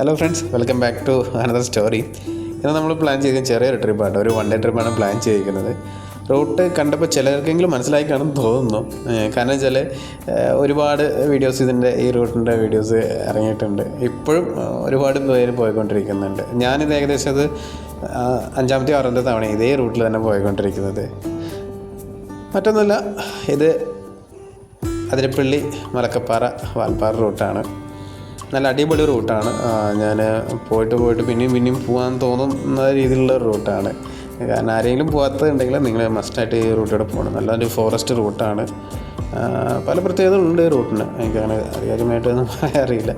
Hello friends, welcome back to another story. ഇന്ന് നമ്മൾ plan ചെയ്ത ചെറിയൊരു ട്രിപ്പാണ്, ഒരു വൺ ഡേ ട്രിപ്പാണ് പ്ലാൻ ചെയ്തിരിക്കുന്നത്. റൂട്ട് കണ്ടപ്പോൾ ചിലർക്കെങ്കിലും മനസ്സിലായി കാണുമെന്ന് തോന്നുന്നു. കാരണം വെച്ചാൽ ഒരുപാട് വീഡിയോസ് ഈ റൂട്ടിൻ്റെ വീഡിയോസ് ഇറങ്ങിയിട്ടുണ്ട്. ഇപ്പോഴും ഒരുപാട് പേര് പോയിക്കൊണ്ടിരിക്കുന്നുണ്ട്. ഞാനിത് ഏകദേശം അത് 5ാമത്തെ 6ാമത്തെ തവണ ഇതേ റൂട്ടിൽ തന്നെ പോയിക്കൊണ്ടിരിക്കുന്നത്. മറ്റൊന്നുമല്ല, ഇത് അതിരപ്പള്ളി മലക്കപ്പാറ വാൽപ്പാറ റൂട്ടാണ്. നല്ല അടിപൊളി റൂട്ടാണ്. ഞാൻ പോയിട്ട് പിന്നെയും പോകാൻ തോന്നുന്ന രീതിയിലുള്ള റൂട്ടാണ്. കാരണം ആരെങ്കിലും പോകാത്തതുണ്ടെങ്കിൽ നിങ്ങൾ മസ്റ്റായിട്ട് ഈ റൂട്ടിലൂടെ പോകണം. നല്ലൊരു ഫോറസ്റ്റ് റൂട്ടാണ്. പല പ്രത്യേകതകളുണ്ട് ഈ റൂട്ടിന്. എനിക്കങ്ങനെ കാര്യമായിട്ടൊന്നും അറിയില്ല.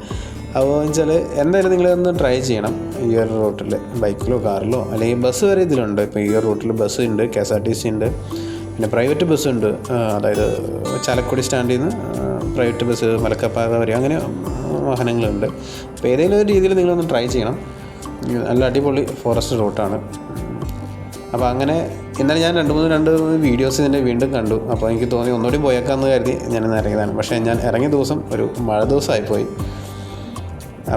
അപ്പോൾ വെച്ചാൽ എന്തായാലും നിങ്ങളൊന്ന് ട്രൈ ചെയ്യണം ഈ ഒരു റൂട്ടിൽ. ബൈക്കിലോ കാറിലോ അല്ലെങ്കിൽ ബസ് വരെ ഇതിലുണ്ട്. ഇപ്പോൾ ഈ റൂട്ടിൽ ബസ് ഉണ്ട്, KSRTC ഉണ്ട്, പിന്നെ പ്രൈവറ്റ് ബസ്സുണ്ട്. അതായത് ചാലക്കുടി സ്റ്റാൻഡിൽ നിന്ന് പ്രൈവറ്റ് ബസ് മലക്കപ്പാറ വരെ അങ്ങനെ വാഹനങ്ങളുണ്ട്. അപ്പോൾ ഏതെങ്കിലും ഒരു രീതിയിൽ നിങ്ങളൊന്ന് ട്രൈ ചെയ്യണം. നല്ല അടിപൊളി ഫോറസ്റ്റ് റൂട്ടാണ്. അപ്പോൾ അങ്ങനെ ഇന്നലെ ഞാൻ രണ്ട് മൂന്ന് വീഡിയോസ് ഇതിൻ്റെ വീണ്ടും കണ്ടു. അപ്പോൾ എനിക്ക് തോന്നി ഒന്നുകൂടി പോയേക്കാമെന്ന് കരുതി ഞാനിന്ന് ഇറങ്ങിയതാണ്. പക്ഷേ ഞാൻ ഇറങ്ങിയ ദിവസം ഒരു മഴ ദിവസമായിപ്പോയി.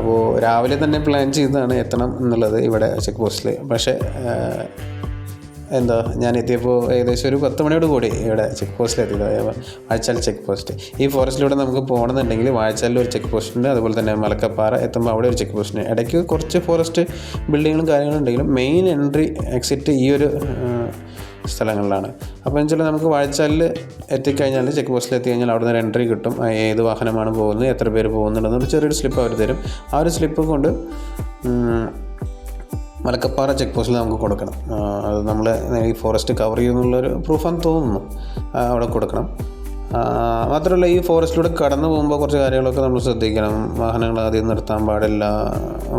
അപ്പോൾ രാവിലെ തന്നെ പ്ലാൻ ചെയ്തതാണ് എത്തണം എന്നുള്ളത് ഇവിടെ ചെക്ക് പോസ്റ്റിൽ. പക്ഷേ ഞാൻ എത്തിയപ്പോൾ ഏകദേശം ഒരു 10 മണിയോട് കൂടി ഇവിടെ ചെക്ക് പോസ്റ്റിലെത്തിയത്, വാഴച്ചാൽ ചെക്ക് പോസ്റ്റ്. ഈ ഫോറസ്റ്റിലൂടെ നമുക്ക് പോകണമെന്നുണ്ടെങ്കിൽ വാഴച്ചാലിൽ ഒരു ചെക്ക് പോസ്റ്റ് ഉണ്ട്. അതുപോലെ തന്നെ മലക്കപ്പാറ എത്തുമ്പോൾ അവിടെ ഒരു ചെക്ക് പോസ്റ്റ് ഉണ്ട്. ഇടയ്ക്ക് കുറച്ച് ഫോറസ്റ്റ് ബിൽഡിങ്ങുകളും കാര്യങ്ങളും ഉണ്ടെങ്കിലും മെയിൻ എൻട്രി എക്സിറ്റ് ഈ ഒരു സ്ഥലങ്ങളിലാണ്. അപ്പോൾ വെച്ചാൽ നമുക്ക് വാഴച്ചാലിൽ എത്തിക്കഴിഞ്ഞാൽ ചെക്ക് പോസ്റ്റിൽ എത്തിക്കഴിഞ്ഞാൽ അവിടെ നിന്ന് ഒരു എൻട്രി കിട്ടും. ഏത് വാഹനമാണ് പോകുന്നത്, എത്ര പേര് പോകുന്നുണ്ടെന്നൊരു ചെറിയൊരു സ്ലിപ്പ് അവർ തരും. ആ ഒരു സ്ലിപ്പ് കൊണ്ട് മലക്കപ്പാറ ചെക്ക് പോസ്റ്റിൽ നമുക്ക് കൊടുക്കണം. അത് നമ്മൾ ഈ ഫോറസ്റ്റ് കവർ ചെയ്യുന്നുള്ളൊരു പ്രൂഫാന്ന് തോന്നുന്നു. അവിടെ കൊടുക്കണം. മാത്രമല്ല, ഈ ഫോറസ്റ്റിലൂടെ കടന്നു പോകുമ്പോൾ കുറച്ച് കാര്യങ്ങളൊക്കെ നമ്മൾ ശ്രദ്ധിക്കണം. വാഹനങ്ങൾ ആദ്യം നിർത്താൻ പാടില്ല,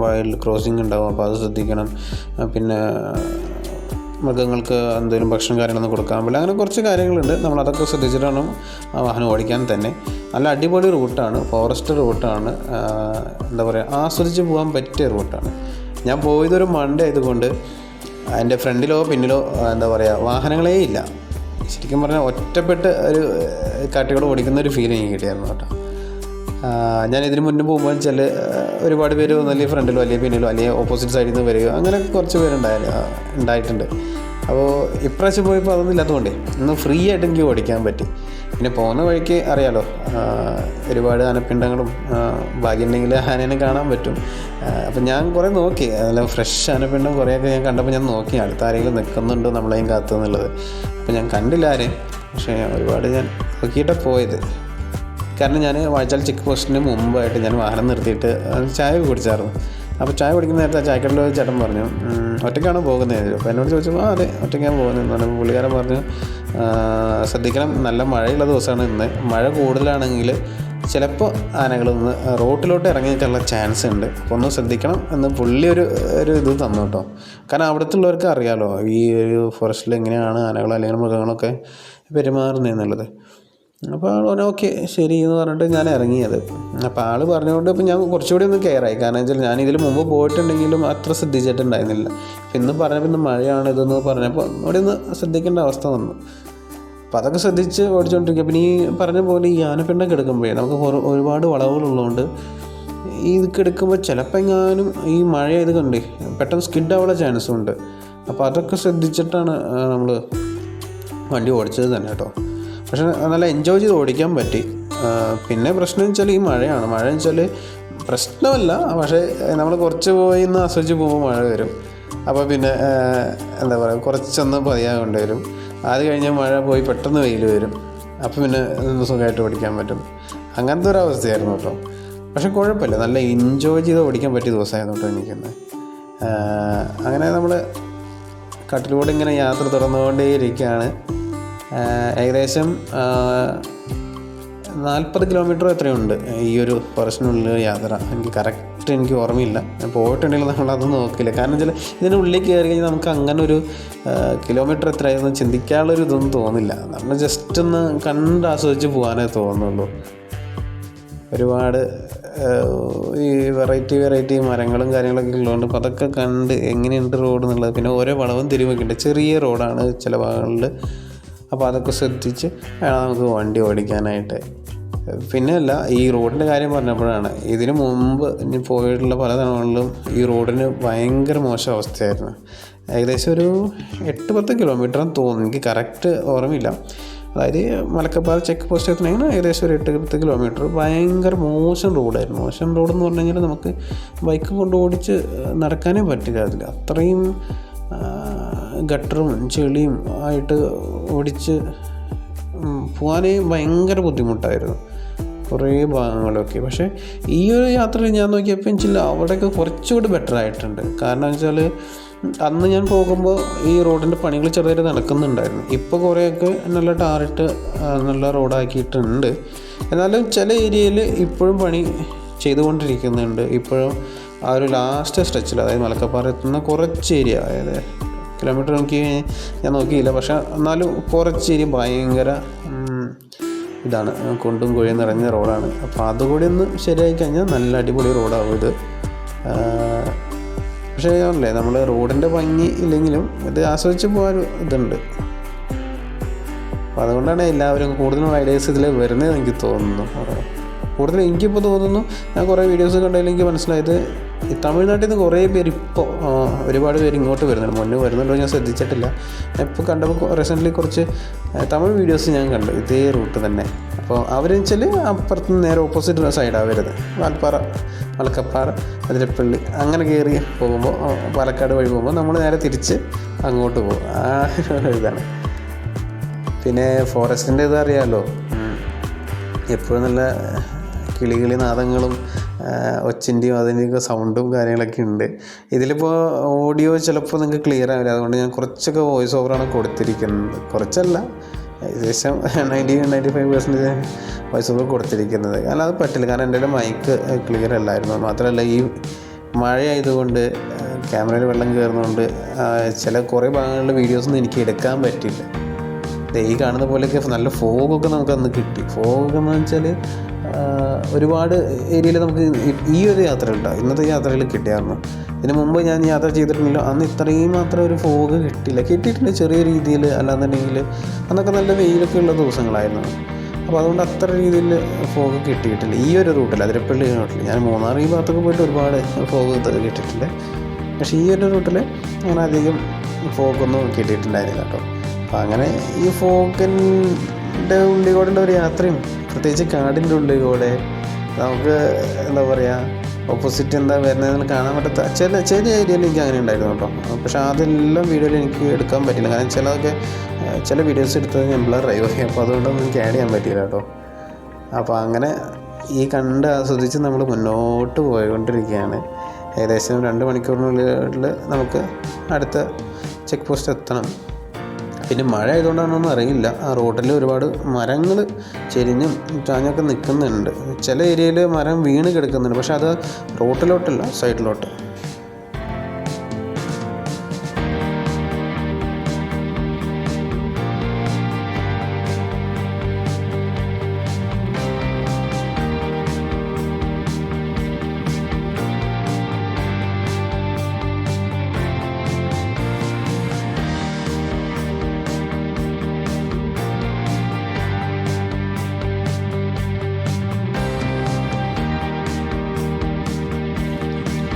വൈൽഡ് ക്രോസിംഗ് ഉണ്ടാവും, അപ്പോൾ അത് ശ്രദ്ധിക്കണം. പിന്നെ മൃഗങ്ങൾക്ക് എന്തെങ്കിലും ഭക്ഷണം കാര്യങ്ങളൊന്നും കൊടുക്കാൻ പാടില്ല. അങ്ങനെ കുറച്ച് കാര്യങ്ങളുണ്ട്. നമ്മളതൊക്കെ ശ്രദ്ധിച്ചിട്ടാണ് ആ വാഹനം ഓടിക്കാൻ തന്നെ. നല്ല അടിപൊളി റൂട്ടാണ്, ഫോറസ്റ്റ് റൂട്ടാണ്. ആസ്വദിച്ച് പോകാൻ പറ്റിയ റൂട്ടാണ്. ഞാൻ പോയതൊരു മൺഡേ ആയതുകൊണ്ട് എൻ്റെ ഫ്രണ്ടിലോ പിന്നിലോ വാഹനങ്ങളേ ഇല്ല. ശരിക്കും പറഞ്ഞാൽ ഒറ്റപ്പെട്ട് ഒരു കാട്ടിലൂടെ ഓടിക്കുന്ന ഒരു ഫീൽ എനിക്ക് കിട്ടിയായിരുന്നു കേട്ടോ. ഞാൻ ഇതിന് മുന്നേ പോകുമ്പോൾ വെച്ചാൽ ഒരുപാട് പേര് അല്ലെങ്കിൽ ഫ്രണ്ടിലോ അല്ലെങ്കിൽ പിന്നിലോ അല്ലെങ്കിൽ ഓപ്പോസിറ്റ് സൈഡിൽ നിന്ന് വരികയോ അങ്ങനെ കുറച്ച് ഉണ്ടായിട്ടുണ്ട്. അപ്പോൾ ഇപ്രാവശ്യം പോയപ്പോൾ അതൊന്നും ഇല്ലാത്തതുകൊണ്ടേ ഇന്ന് ഫ്രീ ആയിട്ട് എനിക്ക് ഓടിക്കാൻ പറ്റി. പിന്നെ പോകുന്ന വഴിക്ക് അറിയാലോ, ഒരുപാട് ആനപ്പിണ്ടങ്ങളും ഭാഗ്യമുണ്ടെങ്കിൽ ആനേനെ കാണാൻ പറ്റും. അപ്പം ഞാൻ കുറേ നോക്കി, അതല്ല ഫ്രഷ് ആനപ്പിണ്ടം കുറേയൊക്കെ ഞാൻ കണ്ടപ്പോൾ ഞാൻ നോക്കി അടുത്ത ആരെങ്കിലും നിൽക്കുന്നുണ്ടോ നമ്മളെയും കാത്തു എന്നുള്ളത്. അപ്പോൾ ഞാൻ കണ്ടില്ല ആരെയും. പക്ഷേ ഒരുപാട് ഞാൻ നോക്കിയിട്ടാണ് പോയത്. കാരണം ഞാൻ വാഴച്ചാൽ ചെക്ക് പോസ്റ്റിന് മുമ്പായിട്ട് ഞാൻ വാഹനം നിർത്തിയിട്ട് ചായ കുടിച്ചായിരുന്നു. അപ്പോൾ ചായ കുടിക്കുന്ന നേരത്തെ ചായക്കടയിൽ ചേട്ടൻ പറഞ്ഞു, ഒറ്റയ്ക്കാണോ പോകുന്നത്? അപ്പോൾ എന്നോട് ചോദിച്ചപ്പോൾ അതെ ഒറ്റയ്ക്കാണ് പോകുന്നതെന്ന് പറഞ്ഞു. പുള്ളിക്കാരൻ പറഞ്ഞു, ശ്രദ്ധിക്കണം, നല്ല മഴയുള്ള ദിവസമാണ് ഇന്ന്. മഴ കൂടുതലാണെങ്കിൽ ചിലപ്പോൾ ആനകളൊന്ന് റോട്ടിലോട്ട് ഇറങ്ങിയിട്ടുള്ള ചാൻസ് ഉണ്ട്. അപ്പോൾ ഒന്ന് ശ്രദ്ധിക്കണം എന്ന് പുള്ളി ഒരു ഇത് തന്നു കേട്ടോ. കാരണം അവിടുത്തെ ഉള്ളവർക്ക് അറിയാമല്ലോ ഈ ഒരു ഫോറസ്റ്റിൽ എങ്ങനെയാണ് ആനകളോ അല്ലെങ്കിൽ മൃഗങ്ങളൊക്കെ പെരുമാറുന്നതെന്നുള്ളത്. അപ്പോൾ ഓക്കെ ശരി എന്ന് പറഞ്ഞിട്ട് ഞാൻ ഇറങ്ങിയത്. അപ്പോൾ ആൾ പറഞ്ഞുകൊണ്ട് ഇപ്പോൾ ഞാൻ കുറച്ചുകൂടി ഒന്ന് കെയറായി. കാരണം വെച്ചാൽ ഞാൻ ഇതിൽ മുമ്പ് പോയിട്ടുണ്ടെങ്കിലും അത്ര ശ്രദ്ധിച്ചിട്ടുണ്ടായിരുന്നില്ല. ഇന്ന് പറഞ്ഞപ്പോൾ ഇന്ന് മഴയാണ് ഇതെന്ന് പറഞ്ഞപ്പോൾ അവിടെ ഒന്ന് ശ്രദ്ധിക്കേണ്ട അവസ്ഥ വന്നു. അപ്പോൾ അതൊക്കെ ശ്രദ്ധിച്ച് ഓടിച്ചുകൊണ്ടിരിക്കുക. പിന്നെ ഈ പറഞ്ഞ പോലെ ഈ ആനപ്പിണ്ടം കിടക്കുമ്പോഴേ നമുക്ക് ഒരുപാട് വളവുകളുള്ളതുകൊണ്ട് ഇത് കിടക്കുമ്പോൾ ചിലപ്പോൾ എങ്ങാനും ഈ മഴ ഇത് കണ്ടേ പെട്ടെന്ന് സ്കിഡ് ആവാനുള്ള ചാൻസും ഉണ്ട്. അപ്പോൾ അതൊക്കെ ശ്രദ്ധിച്ചിട്ടാണ് നമ്മൾ വണ്ടി ഓടിച്ചത് തന്നെ കേട്ടോ. പക്ഷേ നല്ല എൻജോയ് ചെയ്ത് ഓടിക്കാൻ പറ്റി. പിന്നെ പ്രശ്നം വെച്ചാൽ ഈ മഴയാണ്. മഴ വെച്ചാൽ പ്രശ്നമല്ല, പക്ഷേ നമ്മൾ കുറച്ച് പോയി ഇന്ന് ആസ്വദിച്ച് പോകുമ്പോൾ മഴ വരും. അപ്പോൾ പിന്നെ കുറച്ചൊന്ന് പതിയാൻ കൊണ്ടുവരും. അത് കഴിഞ്ഞ് മഴ പോയി പെട്ടെന്ന് വെയിൽ വരും. അപ്പോൾ പിന്നെ സുഖമായിട്ട് ഓടിക്കാൻ പറ്റും. അങ്ങനത്തെ ഒരു അവസ്ഥയായിരുന്നു കേട്ടോ. പക്ഷേ കുഴപ്പമില്ല, നല്ല എൻജോയ് ചെയ്ത് ഓടിക്കാൻ പറ്റിയ ദിവസമായിരുന്നു കേട്ടോ എനിക്കിന്ന്. അങ്ങനെ നമ്മൾ കാട്ടിലൂടെ ഇങ്ങനെ യാത്ര തുടർന്നുകൊണ്ടേയിരിക്കുകയാണ്. ഏകദേശം 40 കിലോമീറ്റർ എത്രയുണ്ട് ഈ ഒരു ഫോറസ്റ്റിനുള്ളിൽ യാത്ര. എനിക്ക് ഓർമ്മയില്ല. ഞാൻ പോയിട്ടുണ്ടെങ്കിൽ നമ്മളത് നോക്കില്ല. കാരണം വെച്ചാൽ ഇതിനുള്ളിൽ കയറി കഴിഞ്ഞാൽ നമുക്ക് അങ്ങനെ ഒരു കിലോമീറ്റർ എത്രയായിരുന്നു ചിന്തിക്കാനുള്ളൊരു ഇതൊന്നും തോന്നില്ല. നമ്മൾ ജസ്റ്റ് ഒന്ന് കണ്ട് ആസ്വദിച്ച് പോകാനേ തോന്നുള്ളൂ. ഒരുപാട് ഈ വെറൈറ്റി മരങ്ങളും കാര്യങ്ങളൊക്കെ ഉള്ളതുകൊണ്ട് അപ്പോൾ അതൊക്കെ കണ്ട് എങ്ങനെയുണ്ട് റോഡ് എന്നുള്ളത്. പിന്നെ ഓരോ വളവും തിരിവൊക്കെ ഉണ്ട്. ചെറിയ റോഡാണ് ചില ഭാഗങ്ങളിൽ. അപ്പോൾ അതൊക്കെ ശ്രദ്ധിച്ച് വേണം നമുക്ക് വണ്ടി ഓടിക്കാനായിട്ട്. പിന്നെ അല്ല, ഈ റോഡിൻ്റെ കാര്യം പറഞ്ഞപ്പോഴാണ്, ഇതിനു മുമ്പ് ഇനി പോയിട്ടുള്ള പല തവണകളിലും ഈ റോഡിന് ഭയങ്കര മോശം അവസ്ഥയായിരുന്നു. ഏകദേശം ഒരു 8-10 കിലോമീറ്ററാന്ന് തോന്നുന്നു, എനിക്ക് കറക്റ്റ് ഓർമ്മയില്ല. അതായത് മലക്കപ്പാറ ചെക്ക് പോസ്റ്റ് എത്തണമെങ്കിൽ ഏകദേശം ഒരു 8-10 കിലോമീറ്റർ ഭയങ്കര മോശം റോഡായിരുന്നു. മോശം റോഡെന്ന് പറഞ്ഞു കഴിഞ്ഞാൽ നമുക്ക് ബൈക്ക് കൊണ്ട് ഓടിച്ച് നടക്കാനേ പറ്റില്ല. അതിൽ അത്രയും ഗട്ടറും ചെളിയും ആയിട്ട് ഓടിച്ച് പോകാനേ ഭയങ്കര ബുദ്ധിമുട്ടായിരുന്നു കുറേ ഭാഗങ്ങളൊക്കെ. പക്ഷേ ഈ ഒരു യാത്രയിൽ ഞാൻ നോക്കിയപ്പോൾ വെച്ചാൽ അവിടെയൊക്കെ കുറച്ചുകൂടി ബെറ്റർ ആയിട്ടുണ്ട്. കാരണം വെച്ചാൽ അന്ന് ഞാൻ പോകുമ്പോൾ ഈ റോഡിൻ്റെ പണികൾ ചെറുതായിട്ട് നടക്കുന്നുണ്ടായിരുന്നു. ഇപ്പോൾ കുറേയൊക്കെ നല്ല ടാറിട്ട് നല്ല റോഡാക്കിയിട്ടുണ്ട്. എന്നാലും ചില ഏരിയയിൽ ഇപ്പോഴും പണി ചെയ്തുകൊണ്ടിരിക്കുന്നുണ്ട്. ഇപ്പോഴും ആ ഒരു ലാസ്റ്റ് സ്ട്രെച്ചിൽ, അതായത് മലക്കപ്പാറ എത്തുന്ന കുറച്ച് ഏരിയ, അതായത് കിലോമീറ്റർ ഞാൻ നോക്കിയില്ല, പക്ഷേ എന്നാലും കുറച്ച് ഏരിയ ഭയങ്കര ഇതാണ്, കുണ്ടും കുഴിയും നിറഞ്ഞ റോഡാണ്. അപ്പോൾ അതുകൂടി ഒന്ന് ശരിയായി കഴിഞ്ഞാൽ നല്ല അടിപൊളി റോഡാവും ഇത്. പക്ഷേ അല്ലേ, നമ്മൾ റോഡിൻ്റെ ഭംഗി ഇല്ലെങ്കിലും ഇത് ആസ്വദിച്ച് പോകാൻ ഇതുണ്ട്. അപ്പോൾ അതുകൊണ്ടാണ് എല്ലാവരും കൂടുതലും റൈഡേഴ്സ് ഇതിൽ വരുന്നത് എനിക്ക് തോന്നുന്നു. കൂടുതൽ എനിക്കിപ്പോൾ തോന്നുന്നു, ഞാൻ കുറേ വീഡിയോസ് കണ്ടതിൽ എനിക്ക് മനസ്സിലായത് ഈ തമിഴ്നാട്ടിൽ നിന്ന് കുറേ പേര് ഇപ്പോൾ ഒരുപാട് പേര് ഇങ്ങോട്ട് വരുന്നുണ്ട്. മുന്നേ വരുന്നുണ്ടോ ഞാൻ ശ്രദ്ധിച്ചിട്ടില്ല. ഇപ്പോൾ കണ്ടപ്പോൾ റീസെൻ്റ്ലി കുറച്ച് തമിഴ് വീഡിയോസ് ഞാൻ കണ്ടു ഇതേ റൂട്ട് തന്നെ. അപ്പോൾ അവരെന്ന് വെച്ചാൽ അപ്പുറത്ത് നിന്ന് നേരെ ഓപ്പോസിറ്റ് സൈഡാണ് വരുന്നത്. മലക്കപ്പാറ അതിരപ്പള്ളി അങ്ങനെ കയറി പോകുമ്പോൾ പാലക്കാട് വഴി പോകുമ്പോൾ നമ്മൾ നേരെ തിരിച്ച് അങ്ങോട്ട് പോകും. ആ ഇതാണ്. പിന്നെ ഫോറസ്റ്റിൻ്റെ ഇത് അറിയാമല്ലോ, എപ്പോഴും നല്ല കിളി നാദങ്ങളും ഒച്ചിൻ്റെയും അതിൻ്റെയൊക്കെ സൗണ്ടും കാര്യങ്ങളൊക്കെ ഉണ്ട്. ഇതിലിപ്പോൾ ഓഡിയോ ചിലപ്പോൾ നിങ്ങൾക്ക് ക്ലിയർ ആവില്ല. അതുകൊണ്ട് ഞാൻ കുറച്ചൊക്കെ വോയിസ് ഓവറാണ് കൊടുത്തിരിക്കുന്നത്. കുറച്ചല്ല, ഏകദേശം 90-95% വോയിസ് ഓവർ കൊടുത്തിരിക്കുന്നത്. കാരണം അത് പറ്റില്ല, കാരണം എൻ്റെ മൈക്ക് ക്ലിയർ അല്ലായിരുന്നു. മാത്രമല്ല ഈ മഴയായതുകൊണ്ട് ക്യാമറയിൽ വെള്ളം കയറുന്നതുകൊണ്ട് കുറേ ഭാഗങ്ങളിലെ വീഡിയോസൊന്നും എനിക്ക് എടുക്കാൻ പറ്റില്ല. ഈ കാണുന്ന പോലെയൊക്കെ നല്ല ഫോഗൊക്കെ നമുക്കന്ന് കിട്ടി. ഫോഗെന്ന് വെച്ചാൽ ഒരുപാട് ഏരിയയിൽ നമുക്ക് ഈ ഒരു യാത്ര ഉണ്ടാവും, ഇന്നത്തെ യാത്രയിൽ കിട്ടിയായിരുന്നു. ഇതിന് മുമ്പ് ഞാൻ യാത്ര ചെയ്തിട്ടുണ്ടല്ലോ, അന്ന് ഇത്രയും മാത്രം ഒരു ഫോഗ് കിട്ടിയിട്ടുണ്ട് ചെറിയ രീതിയിൽ. അല്ലാന്നുണ്ടെങ്കിൽ അന്നൊക്കെ നല്ല വെയിലൊക്കെ ഉള്ള ദിവസങ്ങളായിരുന്നു. അപ്പോൾ അതുകൊണ്ട് അത്ര രീതിയിൽ ഫോഗ് കിട്ടിയിട്ടില്ല ഈ ഒരു റൂട്ടിൽ, അതിരപ്പള്ളി റൂട്ടിൽ. ഞാൻ മൂന്നാർ ഈ ഭാഗത്തൊക്കെ പോയിട്ട് ഒരുപാട് ഫോഗ് കിട്ടിയിട്ടുണ്ട്. പക്ഷേ ഈ ഒരു റൂട്ടിൽ അങ്ങനെ അധികം ഫോഗൊന്നും കിട്ടിയിട്ടുണ്ടായിരുന്നില്ല കേട്ടോ. അപ്പോൾ അങ്ങനെ ഈ ഫോഗിൻ്റെ ഉള്ളിൽ കൂടെ ഒരു യാത്രയും, പ്രത്യേകിച്ച് കാടിൻ്റെ ഉള്ളിൽ കൂടെ നമുക്ക് എന്താ പറയുക, ഓപ്പോസിറ്റ് എന്താ വരുന്നതെന്ന് കാണാൻ പറ്റാത്ത ചില ഏരിയയിൽ എനിക്ക് അങ്ങനെ ഉണ്ടായിരുന്നു കേട്ടോ. പക്ഷേ അതെല്ലാം വീഡിയോയിൽ എനിക്ക് എടുക്കാൻ പറ്റില്ല. കാരണം ചില വീഡിയോസ് എടുത്തത് ഞാൻ ബ്ലറായി പോയി. അപ്പോൾ അതുകൊണ്ടൊന്നും എനിക്ക് ആഡ് ചെയ്യാൻ പറ്റിയില്ല കേട്ടോ. അപ്പോൾ അങ്ങനെ ഈ കണ്ട് ആസ്വദിച്ച് നമ്മൾ മുന്നോട്ട് പോയിക്കൊണ്ടിരിക്കുകയാണ്. ഏകദേശം 2 മണിക്കൂറിനുള്ളിൽ നമുക്ക് അടുത്ത ചെക്ക് പോസ്റ്റ് എത്തണം. പിന്നെ മഴ ആയതുകൊണ്ടാണെന്നൊന്നും അറിയില്ല, ആ റോഡിൽ ഒരുപാട് മരങ്ങൾ ചെരിഞ്ഞും ചാഞ്ഞൊക്കെ നിൽക്കുന്നുണ്ട്. ചില ഏരിയയിൽ മരം വീണ് കിടക്കുന്നുണ്ട്, പക്ഷെ അത് റോട്ടിലോട്ടല്ല, സൈഡിലോട്ട്.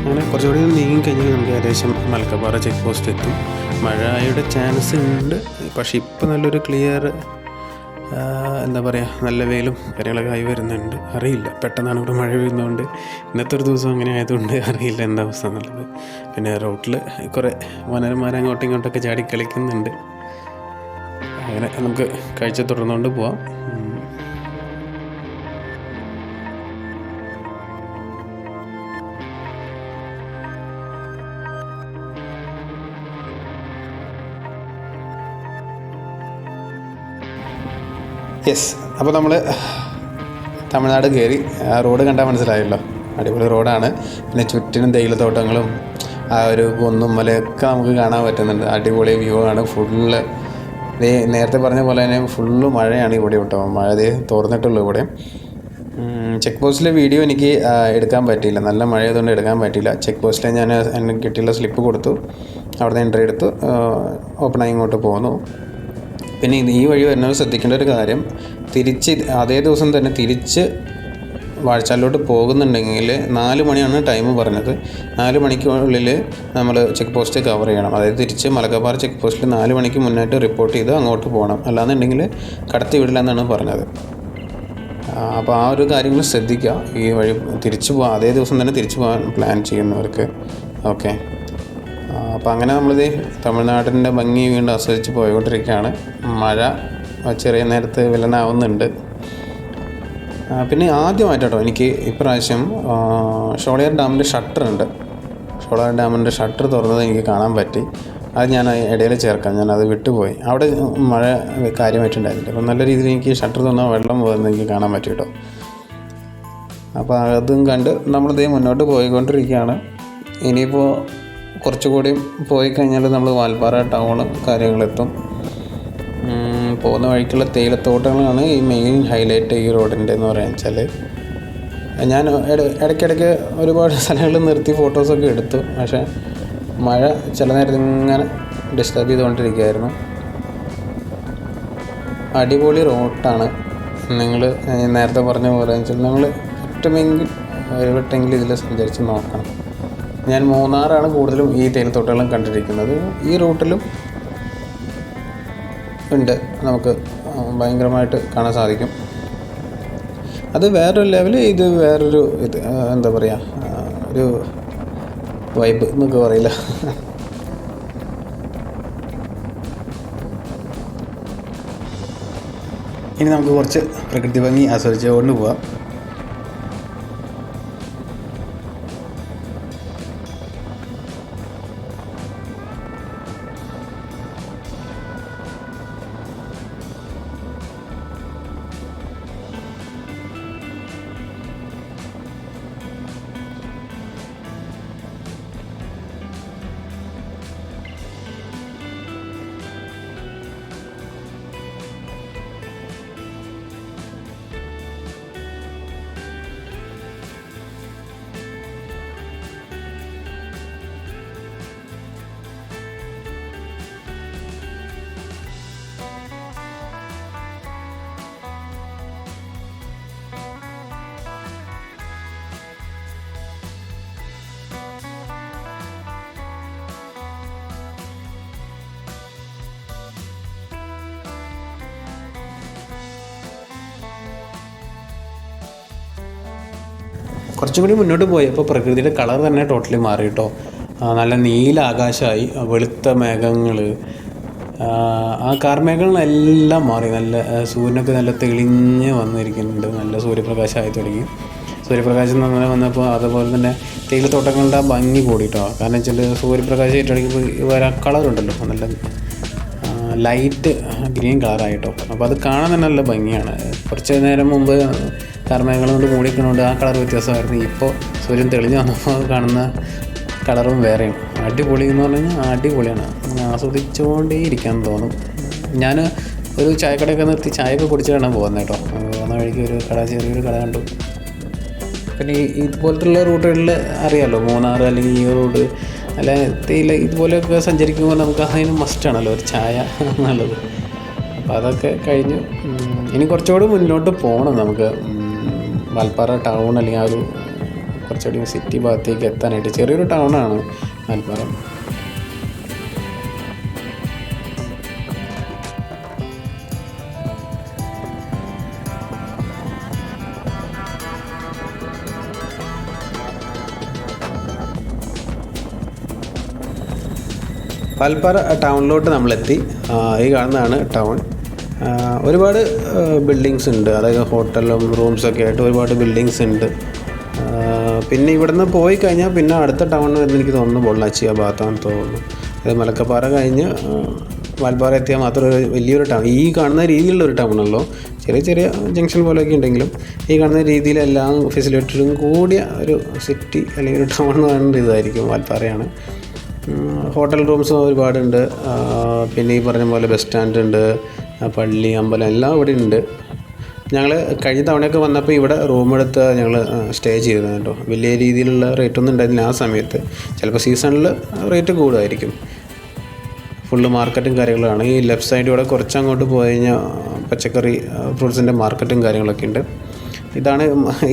അങ്ങനെ കുറച്ചുകൂടി നീങ്ങി കഴിഞ്ഞാൽ നമുക്ക് ഏകദേശം മലക്കപ്പാറ ചെക്ക് പോസ്റ്റ് എത്തും. മഴയുടെ ചാൻസ് ഉണ്ട്, പക്ഷേ ഇപ്പോൾ നല്ലൊരു ക്ലിയർ എന്താ പറയുക, നല്ല വെയിലും കാര്യങ്ങളൊക്കെ ആയി വരുന്നുണ്ട്. അറിയില്ല, പെട്ടെന്നാണ് ഇവിടെ മഴ പെയ്യുന്നതുകൊണ്ട് ഇന്നത്തെ ഒരു ദിവസം അങ്ങനെ ആയതുകൊണ്ട് അറിയില്ല എന്താ അവസ്ഥ എന്നുള്ളത്. പിന്നെ റോട്ടിൽ കുറേ വനന്മാർ അങ്ങോട്ടും ഇങ്ങോട്ടൊക്കെ ചാടി കളിക്കുന്നുണ്ട്. അങ്ങനെ നമുക്ക് കാഴ്ച തുടർന്നുകൊണ്ട് പോവാം. യെസ്, അപ്പോൾ നമ്മൾ തമിഴ്നാട് കയറി. ആ റോഡ് കണ്ടാൽ മനസ്സിലായല്ലോ, അടിപൊളി റോഡാണ്. പിന്നെ ചുറ്റിനും തേയിലത്തോട്ടങ്ങളും ആ ഒരു കുന്നും മലയൊക്കെ നമുക്ക് കാണാൻ പറ്റുന്നുണ്ട്. അടിപൊളി വ്യൂ ആണ്. ഫുള്ള് നേരത്തെ പറഞ്ഞ പോലെ തന്നെ ഫുള്ള് മഴയാണ് ഇവിടെ കേട്ടോ. മഴ തോർന്നിട്ടുള്ളൂ ഇവിടെ. ചെക്ക് പോസ്റ്റിലെ വീഡിയോ എനിക്ക് എടുക്കാൻ പറ്റിയില്ല, നല്ല മഴ ആയതുകൊണ്ട് എടുക്കാൻ പറ്റിയില്ല. ചെക്ക് പോസ്റ്റിൽ ഞാൻ എനിക്ക് കിട്ടിയുള്ള സ്ലിപ്പ് കൊടുത്തു, അവിടെ നിന്ന് എൻട്രി എടുത്തു, ഓപ്പണായി ഇങ്ങോട്ട് പോന്നു. പിന്നെ ഈ വഴി വരുന്നവർ ശ്രദ്ധിക്കേണ്ട ഒരു കാര്യം, അതേ ദിവസം തന്നെ തിരിച്ച് വാഴച്ചാലിലോട്ട് പോകുന്നുണ്ടെങ്കിൽ 4 മണിയാണ് ടൈം പറഞ്ഞത്. 4 മണിക്കുള്ളിൽ നമ്മൾ ചെക്ക് പോസ്റ്റ് കവർ ചെയ്യണം. അതായത് തിരിച്ച് മലക്കപ്പാറ ചെക്ക് പോസ്റ്റിൽ 4 മണിക്ക് മുന്നായിട്ട് റിപ്പോർട്ട് ചെയ്ത് അങ്ങോട്ട് പോകണം. അല്ലാന്നുണ്ടെങ്കിൽ കടത്തി വിടില്ല എന്നാണ് പറഞ്ഞത്. അപ്പോൾ ആ ഒരു കാര്യങ്ങൾ ശ്രദ്ധിക്കുക. ഈ വഴി അതേ ദിവസം തന്നെ തിരിച്ചു പോകാൻ പ്ലാൻ ചെയ്യുന്നവർക്ക്. ഓക്കെ, അപ്പോൾ അങ്ങനെ നമ്മളിത് തമിഴ്നാടിൻ്റെ ഭംഗി വീണ്ടും ആസ്വദിച്ച് പോയിക്കൊണ്ടിരിക്കുകയാണ്. മഴ ചെറിയ നേരത്ത് വില്ലനാവുന്നുണ്ട്. പിന്നെ ആദ്യമായിട്ടോ എനിക്ക് ഇപ്രാവശ്യം ഷോളയാർ ഡാമിൻ്റെ ഷട്ടറുണ്ട്. ഷോളയാർ ഡാമിൻ്റെ ഷട്ടർ തുറന്നത് എനിക്ക് കാണാൻ പറ്റി. അത് ഞാൻ ഇടയിൽ ചേർക്കാം, ഞാനത് വിട്ടുപോയി. അവിടെ മഴ കാര്യമായിട്ടുണ്ടായിരുന്നില്ല. അപ്പോൾ നല്ല രീതിയിൽ എനിക്ക് ഷട്ടർ തുറന്നാൽ വെള്ളം പോകുന്നത് എനിക്ക് കാണാൻ പറ്റി കേട്ടോ. അപ്പോൾ അതും കണ്ട് നമ്മളിതേ മുന്നോട്ട് പോയിക്കൊണ്ടിരിക്കുകയാണ്. ഇനിയിപ്പോൾ കുറച്ചുകൂടി പോയി കഴിഞ്ഞാൽ നമ്മൾ വാൽപ്പാറ ടൗണും കാര്യങ്ങളെത്തും. പോകുന്ന വഴിക്കുള്ള തേയിലത്തോട്ടങ്ങളാണ് ഈ മെയിൻ ഹൈലൈറ്റ് ഈ റോഡിൻ്റെ എന്ന് പറയാൻ വെച്ചാൽ. ഞാൻ ഇടയ്ക്കിടയ്ക്ക് ഒരുപാട് സ്ഥലങ്ങളിൽ നിർത്തി ഫോട്ടോസൊക്കെ എടുത്തു. പക്ഷേ മഴ ചില നേരത്ത് ഇങ്ങനെ ഡിസ്റ്റർബ് ചെയ്തുകൊണ്ടിരിക്കുകയായിരുന്നു. അടിപൊളി റോട്ടാണ്. നിങ്ങൾ നേരത്തെ പറഞ്ഞ പോലെ വെച്ചാൽ നമ്മൾ ഒറ്റമെങ്കിലും ഇതിൽ സഞ്ചരിച്ച് നോക്കണം. ഞാൻ മൂന്നാറാണ് കൂടുതലും ഈ തേയിലത്തോട്ടങ്ങളും കണ്ടിരിക്കുന്നത്. ഈ റൂട്ടിലും ഉണ്ട്, നമുക്ക് ഭയങ്കരമായിട്ട് കാണാൻ സാധിക്കും. അത് വേറൊരു ലെവൽ, ഇത് വേറൊരു എന്താ പറയുക, ഒരു വൈബ് എന്നൊക്കെ പറയില്ല. ഇനി നമുക്ക് കുറച്ച് പ്രകൃതി ഭംഗി ആസ്വദിച്ച് കൊണ്ടുപോകാം. കുറച്ചും കൂടി മുന്നോട്ട് പോയപ്പോൾ പ്രകൃതിയുടെ കളർ തന്നെ ടോട്ടലി മാറി കേട്ടോ. നല്ല നീല ആകാശമായി, വെളുത്ത മേഘങ്ങൾ, ആ കാർമേഘങ്ങളെല്ലാം മാറി. നല്ല സൂര്യനൊക്കെ നല്ല തെളിഞ്ഞ് വന്നിരിക്കുന്നുണ്ട്. നല്ല സൂര്യപ്രകാശമായി തുടങ്ങി. സൂര്യപ്രകാശം അങ്ങനെ വന്നപ്പോൾ അതുപോലെ തന്നെ തേയിലത്തോട്ടങ്ങളുടെ ആ ഭംഗി കൂടിയിട്ടോ. കാരണം വെച്ചാൽ സൂര്യപ്രകാശം ഏറ്റെടുക്കുമ്പോൾ വരാ കളറുണ്ടല്ലോ, നല്ല ലൈറ്റ് ഗ്രീൻ കളറായിട്ടോ. അപ്പോൾ അത് കാണാൻ തന്നെ നല്ല ഭംഗിയാണ്. കുറച്ച് നേരം മുമ്പ് കാർമേഘങ്ങൾ കൊണ്ട് മൂടിക്കുന്നതുകൊണ്ട് ആ കളർ വ്യത്യാസമായിരുന്നു. ഇപ്പോൾ സൂര്യൻ തെളിഞ്ഞ് വന്നപ്പോൾ കാണുന്ന കളറും വേറെയും. അടിപൊളി എന്ന് പറഞ്ഞു കഴിഞ്ഞാൽ അടിപൊളിയാണ്. ആസ്വദിച്ചുകൊണ്ടേ ഇരിക്കാൻ തോന്നും. ഞാൻ ഒരു ചായക്കടയൊക്കെ നിർത്തി ചായയൊക്കെ കുടിച്ചിട്ടാണ് പോകുന്നത് കേട്ടോ. വന്ന വഴിക്ക് ഒരു ചെറിയൊരു കട കണ്ടു. പിന്നെ ഇതുപോലത്തുള്ള റൂട്ടുകളിൽ അറിയാമല്ലോ, മൂന്നാർ അല്ലെങ്കിൽ ഈ റോഡ് അല്ല തേയില ഇതുപോലെയൊക്കെ സഞ്ചരിക്കുമ്പോൾ നമുക്ക് അതിന് മസ്റ്റാണല്ലോ ഒരു ചായ എന്നുള്ളത്. അപ്പോൾ അതൊക്കെ കഴിഞ്ഞു. ഇനി കുറച്ചുകൂടി മുന്നോട്ട് പോകണം നമുക്ക്. വാൽപ്പാറ ടൗൺ അല്ലെങ്കിൽ ആ ഒരു കുറച്ചുകൂടി സിറ്റി ഭാഗത്തേക്ക് എത്താനായിട്ട്. ചെറിയൊരു ടൗണാണ് വാൽപ്പാറ. വാൽപ്പാറ ടൗണിലോട്ട് നമ്മളെത്തി. ഈ കാണുന്നതാണ് ടൗൺ. ഒരുപാട് ബിൽഡിങ്സ് ഉണ്ട്, അതായത് ഹോട്ടലും റൂംസൊക്കെ ആയിട്ട് ഒരുപാട് ബിൽഡിങ്സ് ഉണ്ട്. പിന്നെ ഇവിടുന്ന് പോയി കഴിഞ്ഞാൽ പിന്നെ അടുത്ത ടൗൺ വരുന്ന എനിക്ക് തോന്നുന്നു പൊള്ളാച്ചി ആ ഭാഗത്താണെന്ന് തോന്നുന്നു. അത് മലക്കപ്പാറ കഴിഞ്ഞ് വാൽപ്പാറ എത്തിയാൽ മാത്രം ഒരു വലിയൊരു ടൗൺ. ഈ കാണുന്ന രീതിയിലുള്ള ഒരു ടൗണല്ലോ, ചെറിയ ചെറിയ ജംഗ്ഷൻ പോലെയൊക്കെ ഉണ്ടെങ്കിലും ഈ കാണുന്ന രീതിയിൽ എല്ലാ ഫെസിലിറ്റിയും കൂടിയ ഒരു സിറ്റി അല്ലെങ്കിൽ ഒരു ടൗൺ എന്ന് പറയുന്നത് ഇതായിരിക്കും, വാൽപ്പാറയാണ്. ഹോട്ടൽ റൂംസ് ഒരുപാടുണ്ട്. പിന്നെ ഈ പറഞ്ഞ പോലെ ബസ് സ്റ്റാൻഡ് ഉണ്ട്, പള്ളി, അമ്പലം എല്ലാം ഇവിടെ ഉണ്ട്. ഞങ്ങൾ കഴിഞ്ഞ തവണയൊക്കെ വന്നപ്പോൾ ഇവിടെ റൂമെടുത്ത് ഞങ്ങൾ സ്റ്റേ ചെയ്തിരുന്നു കേട്ടോ. വലിയ രീതിയിലുള്ള റേറ്റൊന്നും ഉണ്ടായിരുന്നില്ല ആ സമയത്ത്. ചിലപ്പോൾ സീസണിൽ റേറ്റ് കൂടുമായിരിക്കും. ഫുള്ള് മാർക്കറ്റും കാര്യങ്ങളാണ്. ഈ ലെഫ്റ്റ് സൈഡിലൂടെ കുറച്ച് അങ്ങോട്ട് പോയി കഴിഞ്ഞാൽ പച്ചക്കറി ഫ്രൂട്ട്സിൻ്റെ മാർക്കറ്റും കാര്യങ്ങളൊക്കെ ഉണ്ട്. ഇതാണ്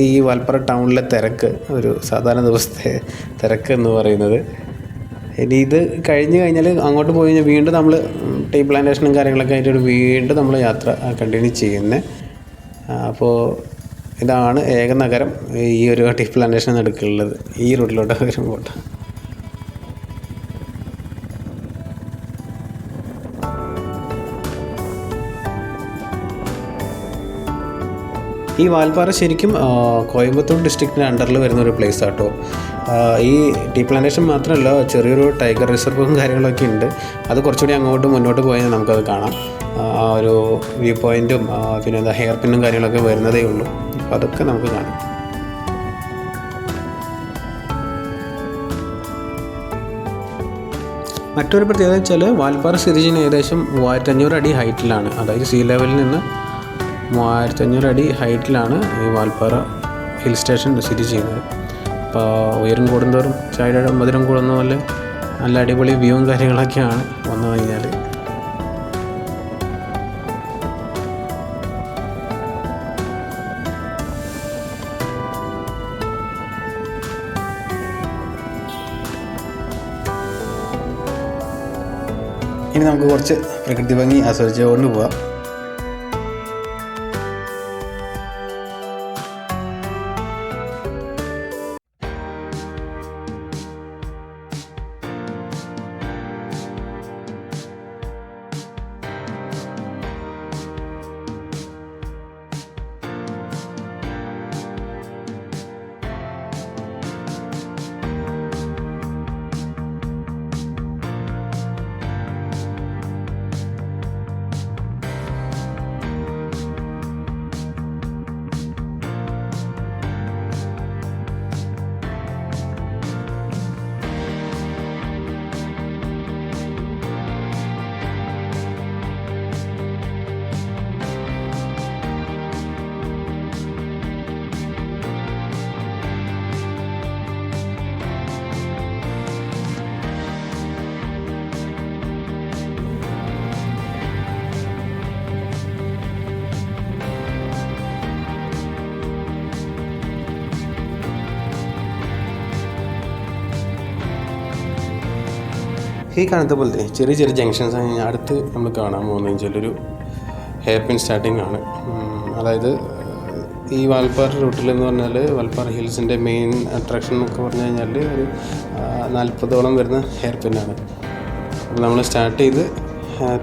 ഈ വാൽപ്പാറ ടൗണിലെ തിരക്ക്, ഒരു സാധാരണ ദിവസത്തെ തിരക്ക് എന്ന് പറയുന്നത്. ഇനി ഇത് കഴിഞ്ഞ് കഴിഞ്ഞാൽ അങ്ങോട്ട് പോയി കഴിഞ്ഞാൽ വീണ്ടും നമ്മൾ ടീ പ്ലാന്റേഷനും കാര്യങ്ങളൊക്കെ ആയിട്ട് വീണ്ടും നമ്മൾ യാത്ര കണ്ടിന്യൂ ചെയ്യുന്നത്. അപ്പോൾ ഇതാണ് ഏകനഗരം, ഈ ഒരു ടീ പ്ലാന്റേഷൻ നടുക്കുള്ളത് ഈ റൂട്ടിലോട്ട് വരുമ്പോൾ. ഈ വാൽപ്പാറ ശരിക്കും കോയമ്പത്തൂർ ഡിസ്ട്രിക്റ്റിൻ്റെ അണ്ടറിൽ വരുന്ന ഒരു പ്ലേസ് ആട്ടോ. ഈ ടീ പ്ലാന്റേഷൻ മാത്രമല്ല, ചെറിയൊരു ടൈഗർ റിസർവും കാര്യങ്ങളൊക്കെ ഉണ്ട്. അത് കുറച്ചുകൂടി അങ്ങോട്ട് മുന്നോട്ട് പോയാൽ നമുക്കത് കാണാം. ആ ഒരു വ്യൂ പോയിൻറ്റും പിന്നെ എന്താ ഹെയർ പിന്നും കാര്യങ്ങളൊക്കെ വരുന്നതേ ഉള്ളൂ. അപ്പോൾ അതൊക്കെ നമുക്ക് കാണാം. മറ്റൊരു പ്രത്യേകത വെച്ചാൽ വാൽപ്പാറ സ്ഥിതി ചെയ്യുന്ന ഏകദേശം 3500 അടി ഹൈറ്റിലാണ്. അതായത് സീ ലെവലിൽ നിന്ന് 3500 അടി ഹൈറ്റിലാണ് ഈ വാൽപ്പാറ ഹിൽ സ്റ്റേഷൻ സ്ഥിതി ചെയ്യുന്നത്. അപ്പോൾ ഉയരം കൂടുന്തോറും ചായയുടെ മധുരം കൂടുന്ന പോലെ നല്ല അടിപൊളി വ്യൂവും കാര്യങ്ങളൊക്കെയാണ് വന്നു കഴിഞ്ഞാൽ. ഇനി നമുക്ക് കുറച്ച് പ്രകൃതി ഭംഗി ആസ്വദിച്ചുകൊണ്ട് പോവാം. ഈ കാണുന്ന പോലത്തെ ചെറിയ ചെറിയ ജംഗ്ഷൻസ് അടുത്ത് നമ്മൾ കാണാൻ പോകുന്നതെന്ന് വെച്ചാൽ ഒരു ഹെയർ പിൻ സ്റ്റാർട്ടിംഗ് ആണ്. അതായത് ഈ വാൽപ്പാറ റൂട്ടിലെന്ന് പറഞ്ഞാൽ വാൽപ്പാറ ഹിൽസിൻ്റെ മെയിൻ അട്രാക്ഷൻ എന്നൊക്കെ പറഞ്ഞു കഴിഞ്ഞാൽ ഒരു 40ഓളം വരുന്ന ഹെയർ പിന്നാണ്. അപ്പോൾ നമ്മൾ സ്റ്റാർട്ട് ചെയ്ത്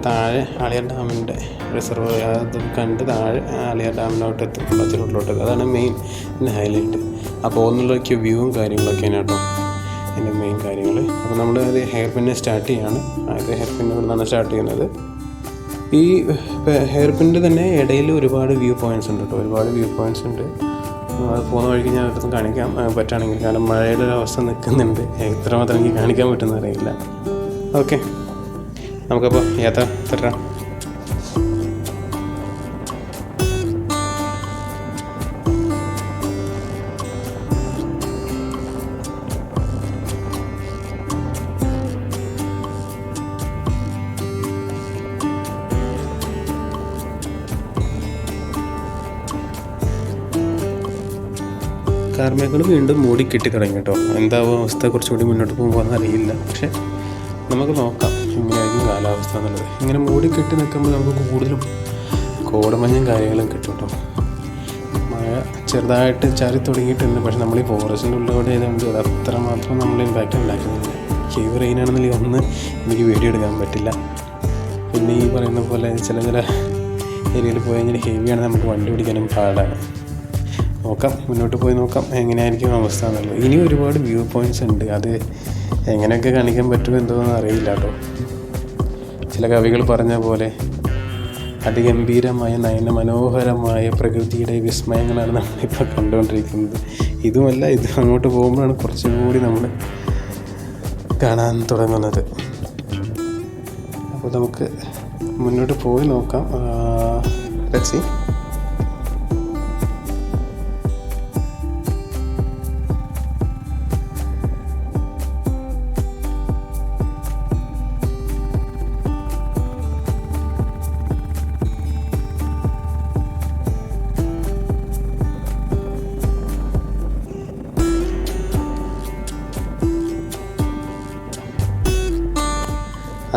താഴെ ആളിയാർ ഡാമിൻ്റെ റിസർവ് അത് കണ്ട് താഴെ ആളിയാർ ഡാമിനോട്ട് എത്തും, പച്ച റൂട്ടിലോട്ട് എത്തും. അതാണ് മെയിൻ ഹൈലൈറ്റ്. അപ്പോൾ ഒന്നുള്ളൊക്കെ വ്യൂവും കാര്യങ്ങളൊക്കെയാണ് കേട്ടോ എൻ്റെ മെയിൻ കാര്യങ്ങൾ. അപ്പോൾ നമ്മൾ അത് ഹെയർ പിന്നെ സ്റ്റാർട്ട് ചെയ്യാണ്. ആദ്യത്തെ ഹെയർ പിൻ ഇവിടെ നിന്നാണ് സ്റ്റാർട്ട് ചെയ്യുന്നത്. ഈ ഹെയർ പിന്നിൻ്റെ തന്നെ ഇടയിൽ ഒരുപാട് വ്യൂ പോയിൻറ്റ്സ് ഉണ്ട് കേട്ടോ, ഒരുപാട് വ്യൂ പോയിൻറ്റ്സ് ഉണ്ട്. അത് പോകുന്ന വഴിക്ക് ഞാൻ അടുത്ത് കാണിക്കാം പറ്റുകയാണെങ്കിൽ, കാരണം മഴയുടെ ഒരു അവസ്ഥ നിൽക്കുന്നുണ്ട്. എത്രമാത്രം എനിക്ക് കാണിക്കാൻ പറ്റുമെന്ന് അറിയില്ല. ഓക്കെ, നമുക്കപ്പോൾ യാത്ര തുടരാം. കാർമേഘങ്ങൾ വീണ്ടും മൂടി കെട്ടി തുടങ്ങി കേട്ടോ. എന്താവും അവസ്ഥ കുറച്ചുകൂടി മുന്നോട്ട് പോകുമ്പോൾ അറിയില്ല, പക്ഷേ നമുക്ക് നോക്കാം എങ്ങനെയായിരിക്കും കാലാവസ്ഥ എന്നുള്ളത്. ഇങ്ങനെ മൂടി കെട്ടി നിൽക്കുമ്പോൾ നമുക്ക് കൂടുതലും കോടമഞ്ഞും കാര്യങ്ങളും കിട്ടും കേട്ടോ. മഴ ചെറുതായിട്ട് ചാരി തുടങ്ങിയിട്ടുണ്ട്, പക്ഷെ നമ്മൾ ഈ ഫോറസ്റ്റിൻ്റെ ഉള്ളിലൂടെ ആയതുകൊണ്ട് അത് അത്രമാത്രം നമ്മൾ ഇമ്പാക്റ്റ് ഉണ്ടാക്കുന്നില്ല. ഹെവി റെയിനാണെന്നുണ്ടെങ്കിൽ ഒന്ന് എനിക്ക് വീഡിയോ എടുക്കാൻ പറ്റില്ല. പിന്നെ ഈ പറയുന്ന പോലെ ചില ഏരിയയിൽ പോയി കഴിഞ്ഞാൽ ഹെവിയാണ്, നമുക്ക് വണ്ടി പിടിക്കാനും പാടാണ്. നോക്കാം, മുന്നോട്ട് പോയി നോക്കാം എങ്ങനെയായിരിക്കും അവസ്ഥ എന്നുള്ളത്. ഇനി ഒരുപാട് വ്യൂ പോയിൻറ്റ്സ് ഉണ്ട്, അത് എങ്ങനെയൊക്കെ കാണിക്കാൻ പറ്റുമോ എന്തോന്നും അറിയില്ല കേട്ടോ. ചില കവികൾ പറഞ്ഞ പോലെ അതിഗംഭീരമായ നയന മനോഹരമായ പ്രകൃതിയുടെ വിസ്മയങ്ങളാണ് നമ്മളിപ്പോൾ കണ്ടുകൊണ്ടിരിക്കുന്നത്. ഇതുമല്ല, ഇത് അങ്ങോട്ട് പോകുമ്പോഴാണ് കുറച്ചും കൂടി നമ്മൾ കാണാൻ തുടങ്ങുന്നത്. അപ്പോൾ നമുക്ക് മുന്നോട്ട് പോയി നോക്കാം. Let's see.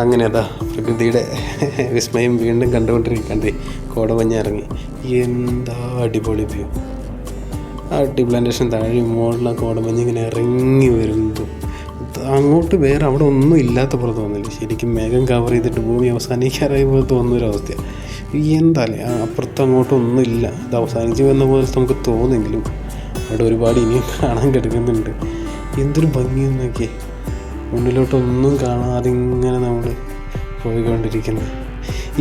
അങ്ങനെ അതാ പ്രകൃതിയുടെ വിസ്മയം വീണ്ടും കണ്ടുകൊണ്ടിരിക്കണ്ടേ. കോടമഞ്ഞ് ഇറങ്ങി. എന്താ അടിപൊളി വ്യൂ. ആ ടീ പ്ലാന്റേഷൻ താഴെ മുകളിൽ കോടമഞ്ഞ് ഇങ്ങനെ ഇറങ്ങി വരുന്നതും അങ്ങോട്ട് വേറെ അവിടെ ഒന്നും ഇല്ലാത്ത പോലെ തോന്നില്ല. ശരിക്കും മേഘം കവർ ചെയ്തിട്ട് ഭൂമി അവസാനിക്കാറായി പോലെ തോന്നുന്നൊരവസ്ഥയാണ്. എന്താല്ലേ അപ്പുറത്ത് അങ്ങോട്ടൊന്നും ഇല്ല. ഇത് അവസാനിച്ച് വന്ന പോലെ നമുക്ക് തോന്നെങ്കിലും അവിടെ ഒരുപാട് ഇനിയും കാണാൻ കിടക്കുന്നുണ്ട്. എന്തൊരു ഭംഗിയെന്ന് നോക്കിയേ. മുന്നിലോട്ടൊന്നും കാണാതെ ഇങ്ങനെ നമ്മൾ പോയിക്കൊണ്ടിരിക്കുന്നത്.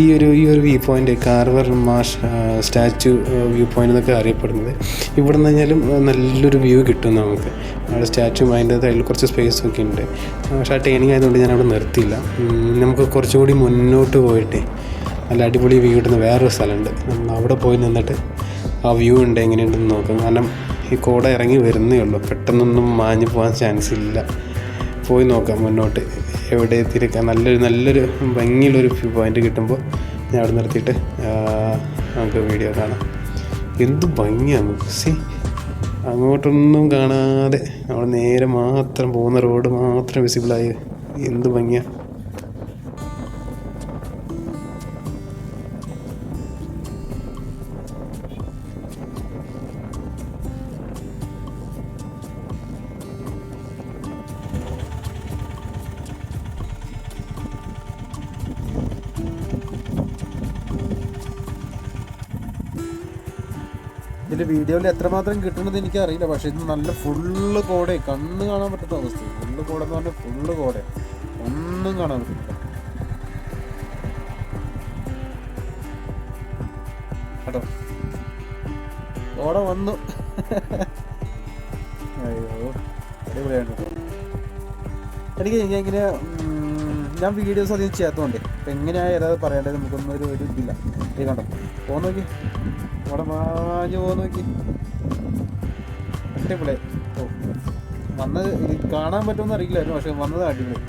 ഈ ഒരു വ്യൂ പോയിൻ്റ് കാർവർ മാഷ് സ്റ്റാച്യു വ്യൂ പോയിൻ്റ് എന്നൊക്കെ അറിയപ്പെടുന്നത്. ഇവിടെ നിന്ന് കഴിഞ്ഞാലും നല്ലൊരു വ്യൂ കിട്ടും നമുക്ക്. അവിടെ സ്റ്റാച്യു അതിൻ്റെ അതിൽ കുറച്ച് സ്പേസൊക്കെ ഉണ്ട്. പക്ഷേ ആ ട്രെയിനിങ് ആയതുകൊണ്ട് ഞാൻ അവിടെ നിർത്തിയില്ല. നമുക്ക് കുറച്ചുകൂടി മുന്നോട്ട് പോയിട്ട് നല്ല അടിപൊളി വ്യൂ കിട്ടുന്ന വേറൊരു സ്ഥലമുണ്ട്. നമ്മൾ അവിടെ പോയി നിന്നിട്ട് ആ വ്യൂ ഉണ്ട് എങ്ങനെയുണ്ടെന്ന് നോക്കാം. കാരണം ഈ കോട ഇറങ്ങി വരുന്നേ ഉള്ളൂ. പെട്ടെന്നൊന്നും മാഞ്ഞു പോകാൻ ചാൻസ് ഇല്ല. പോയി നോക്കാം മുന്നോട്ട് എവിടെ എത്തിയിരിക്കാം. നല്ലൊരു ഭംഗിയുള്ളൊരു വ്യൂ പോയിൻ്റ് കിട്ടുമ്പോൾ ഞാൻ അവിടെ നിർത്തിയിട്ട് നമുക്ക് വീഡിയോ കാണാം. എന്ത് ഭംഗിയാണ് നമുക്ക്. അങ്ങോട്ടൊന്നും കാണാതെ നമ്മൾ നേരെ മാത്രം പോകുന്ന റോഡ് മാത്രം വിസിബിളായി. എന്ത് ഭംഗിയാണ്. ഇതിൻ്റെ വീഡിയോയിൽ എത്രമാത്രം കിട്ടുന്നത് എനിക്കറിയില്ല. പക്ഷേ ഇത് നല്ല ഫുള്ള് കോടയെ കണ്ണ് കാണാൻ പറ്റുന്ന അവസ്ഥ. ഫുള്ള് കോട എന്ന് പറഞ്ഞാൽ ഫുള്ള് കോട, ഒന്നും കാണാൻ പറ്റില്ല കേട്ടോ. കോട വന്നു. അയ്യോ അടിപൊളിയാണ്. ഇങ്ങനെ ഞാൻ വീഡിയോസ് അധികം ചെയ്യാത്തതുകൊണ്ട് ഇപ്പം എങ്ങനെയാണ് ഏതാ പറയേണ്ടത് നമുക്കൊന്നും ഒരു ഇതില്ല. ഇത് കണ്ടോ പോകാൻ നോക്കി, അവിടെ മാഞ്ഞ് പോകാൻ നോക്കി. അടിപൊളി. ഓ വന്നത് കാണാൻ പറ്റുമെന്ന് അറിയില്ലായിരുന്നു, പക്ഷെ വന്നത് അടിപൊളി.